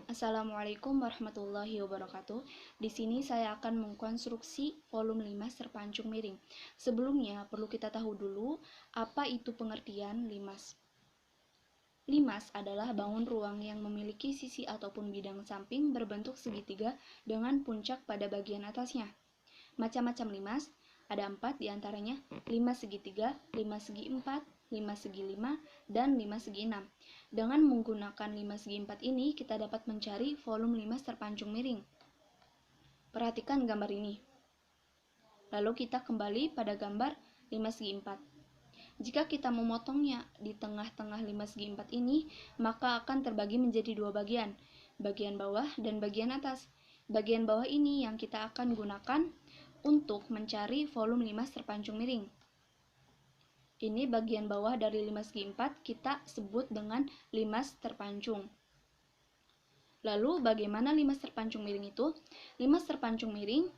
Assalamualaikum warahmatullahi wabarakatuh. Di sini saya akan mengkonstruksi volume limas terpancung miring. Sebelumnya, perlu kita tahu dulu apa itu pengertian limas. Limas adalah bangun ruang yang memiliki sisi ataupun bidang samping berbentuk segitiga dengan puncak pada bagian atasnya. Macam-macam limas, ada 4 diantaranya, limas segitiga, limas segi 4, limas segi 5, dan limas segi 6. Dengan menggunakan limas segi 4 ini, kita dapat mencari volume limas terpancung miring. Perhatikan gambar ini. Lalu kita kembali pada gambar limas segi 4. Jika kita memotongnya di tengah-tengah limas segi 4 ini, maka akan terbagi menjadi dua bagian, bagian bawah dan bagian atas. Bagian bawah ini yang kita akan gunakan untuk mencari volume limas terpancung miring. Ini bagian bawah dari limas segi 4 kita sebut dengan limas terpancung. Lalu bagaimana limas terpancung miring itu? Limas terpancung miring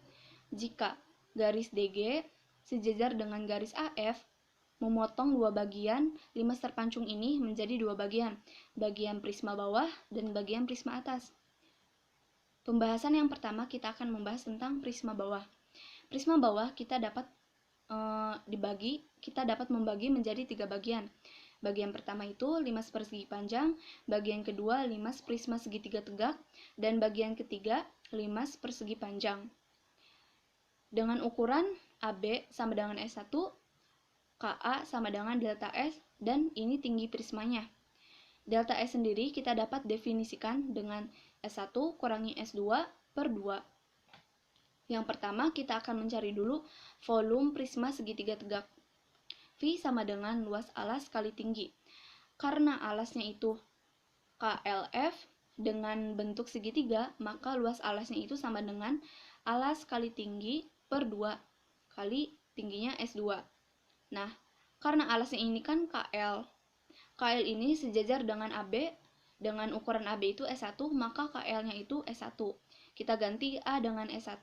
jika garis DG sejajar dengan garis AF memotong dua bagian limas terpancung ini menjadi dua bagian prisma bawah dan bagian prisma atas. Pembahasan yang pertama kita akan membahas tentang prisma bawah. Prisma bawah kita dapat membagi menjadi tiga bagian. Bagian pertama itu limas persegi panjang, bagian kedua limas prisma segitiga tegak, dan bagian ketiga limas persegi panjang. Dengan ukuran AB sama dengan S1, KA sama dengan delta S, dan ini tinggi prismanya. Delta S sendiri kita dapat definisikan dengan S1 kurangi S2 per 2. Yang pertama kita akan mencari dulu volume prisma segitiga tegak. V sama dengan luas alas kali tinggi. Karena alasnya itu KLF dengan bentuk segitiga, maka luas alasnya itu sama dengan alas kali tinggi per 2 kali tingginya S2. Nah, karena alasnya ini kan KL. KL ini sejajar dengan AB, dengan ukuran AB itu S1, maka KL-nya itu S1. Kita ganti A dengan S1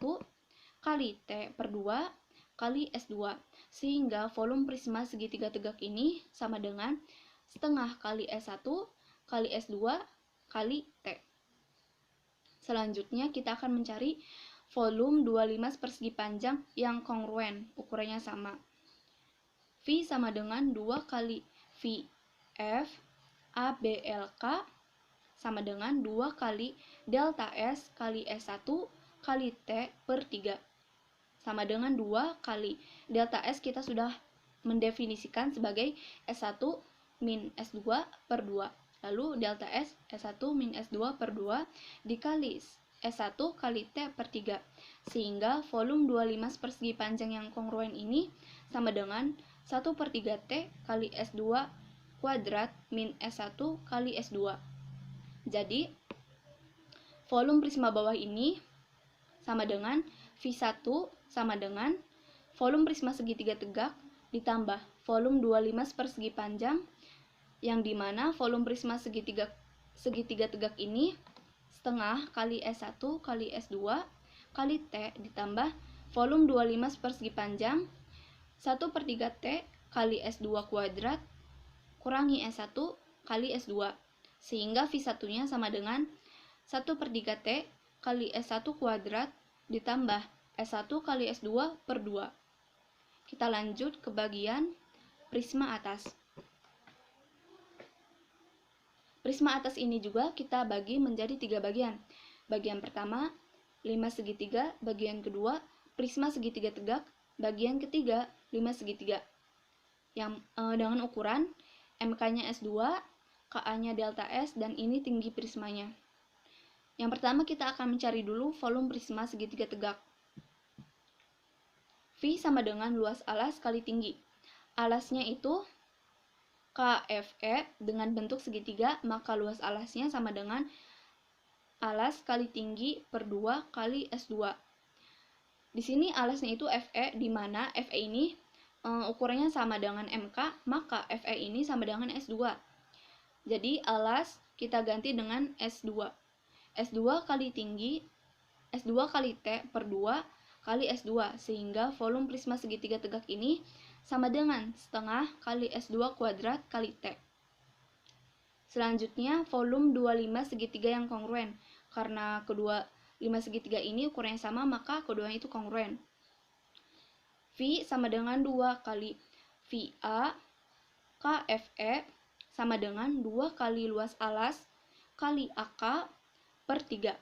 kali T per 2 kali S2. Sehingga volume prisma segitiga tegak ini sama dengan setengah kali S1 kali S2 kali T. Selanjutnya kita akan mencari volume dua limas persegi panjang yang kongruen, ukurannya sama. V sama dengan 2 kali VF ABLK sama dengan 2 kali delta S kali S1 kali T per 3 sama dengan 2 kali delta S kita sudah mendefinisikan sebagai S1 min S2 per 2. Lalu delta S S1 min S2 per 2 dikali S1 kali T per 3. Sehingga volume 2 limas persegi panjang yang kongruen ini sama dengan 1 per 3 T kali S2 kuadrat min S1 kali S2. Jadi, volume prisma bawah ini sama dengan V1 sama dengan volume prisma segitiga tegak ditambah volume 2 limas persegi panjang, yang dimana volume prisma segitiga tegak ini setengah kali S1 kali S2 kali T ditambah volume 2 limas persegi panjang 1 per 3 T kali S2 kuadrat kurangi S1 kali S2. Sehingga V1-nya sama dengan 1 per 3 T kali S1 kuadrat ditambah S1 kali S2 per 2. Kita lanjut ke bagian prisma atas. Prisma atas ini juga kita bagi menjadi tiga bagian. Bagian pertama, limas segitiga. Bagian kedua, prisma segitiga tegak. Bagian ketiga, limas segitiga. Yang dengan ukuran MK-nya S2, KA-nya delta S, dan ini tinggi prismanya. Yang pertama kita akan mencari dulu volume prisma segitiga tegak. V sama dengan luas alas kali tinggi. Alasnya itu KFE dengan bentuk segitiga, maka luas alasnya sama dengan alas kali tinggi per 2 kali S2. Di sini alasnya itu FE, di mana FE ini ukurannya sama dengan MK, maka FE ini sama dengan S2. Jadi alas kita ganti dengan S2. S2 kali tinggi, S2 kali T per 2 kali S2, sehingga volume prisma segitiga tegak ini sama dengan setengah kali S2 kuadrat kali T. Selanjutnya, volume 2 limas segitiga yang kongruen. Karena kedua 5 segitiga ini ukurannya sama, maka keduanya itu kongruen. V sama dengan 2 kali VA KFE sama dengan 2 kali luas alas kali AK per 3.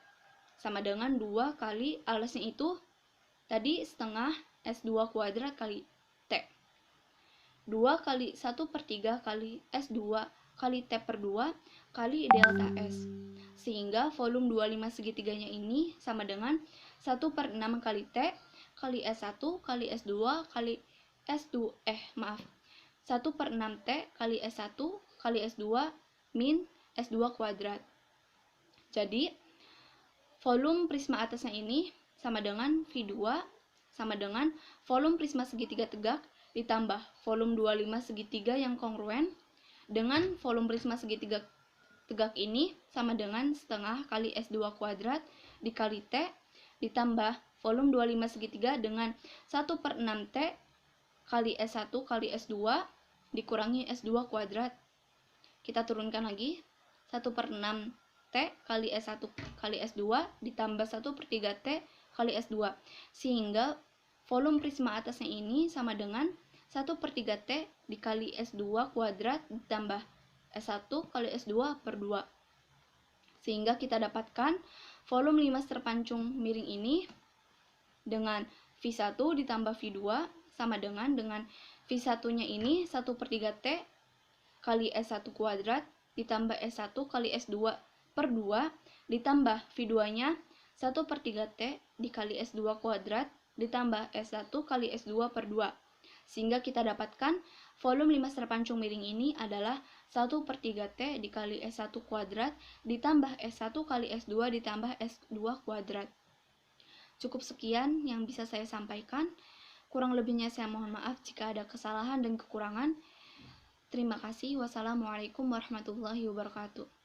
Sama dengan 2 kali alasnya itu tadi setengah S2 kuadrat kali T. 2 kali 1/3 kali S2 kali T per 2 kali delta S. Sehingga volume 25 segitiganya ini sama dengan 1/6 kali T kali S1 kali S2 kali S2 1/6 T kali S1 kali S2 min S2 kuadrat. Jadi volume prisma atasnya ini sama dengan V2 sama dengan volume prisma segitiga tegak ditambah volume 25 segitiga yang kongruen dengan volume prisma segitiga tegak ini sama dengan setengah kali S2 kuadrat dikali T ditambah volume 25 segitiga dengan 1/6 T kali S1 kali S2 dikurangi S2 kuadrat. Kita turunkan lagi 1/6 T kali S1 kali S2 ditambah 1/3 T kali S2. Sehingga volume prisma atasnya ini sama dengan 1/3 T dikali S2 kuadrat ditambah S1 kali S2 per 2. Sehingga kita dapatkan volume 5 terpancung miring ini dengan V1 ditambah V2 sama dengan V1-nya ini 1/3 T kali S1 kuadrat ditambah S1 kali S2 per 2 ditambah V2-nya 1/3 T dikali S2 kuadrat ditambah S1 kali S2 per 2. Sehingga kita dapatkan volume 5 terpancung miring ini adalah 1/3 T dikali S1 kuadrat ditambah S1 kali S2 ditambah S2 kuadrat. Cukup sekian yang bisa saya sampaikan. Kurang lebihnya saya mohon maaf jika ada kesalahan dan kekurangan. Terima kasih. Wassalamualaikum warahmatullahi wabarakatuh.